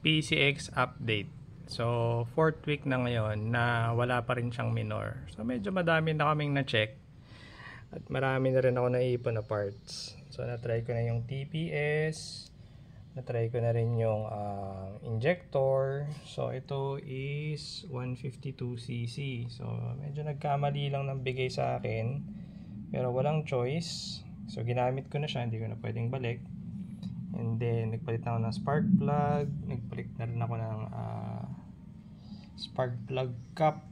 PCX update. So 4th week na ngayon na wala pa rin siyang minor. So medyo madami na kaming na-check at marami na rin ako naipon na parts. So na-try ko na yung TPS, na-try ko na rin yung injector. So ito is 152cc. So medyo nagkamali lang ng bigay sa akin, pero walang choice. So ginamit ko na siya, hindi ko na pwedeng balik. And then nagpalit na ako ng spark plug, nagpalit na rin ako ng spark plug cap.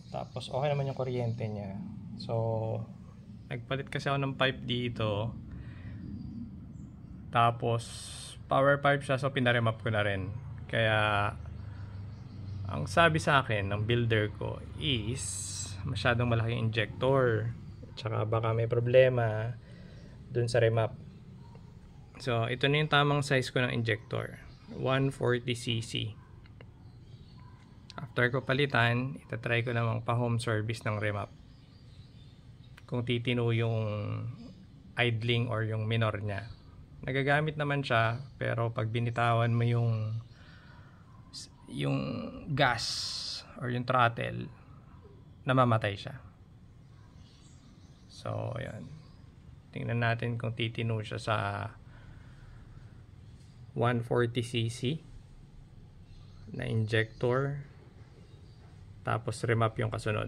Tapos okay naman yung kuryente niya. So nagpalit kasi ako ng pipe dito. Tapos power pipe siya, so pinaremap ko na rin. Kaya ang sabi sa akin ng builder ko is masyadong malaking injector. Tsaka baka may problema dun sa remap. So ito na yung tamang size ko ng injector, 140cc. After ko palitan, itatry ko namang pa home service ng remap kung titino yung idling or yung minor niya. Nagagamit naman siya, pero pag binitawan mo yung gas or yung throttle, namamatay siya. So ayan, tingnan natin kung titino siya sa 140cc na injector, tapos remap yung kasunod.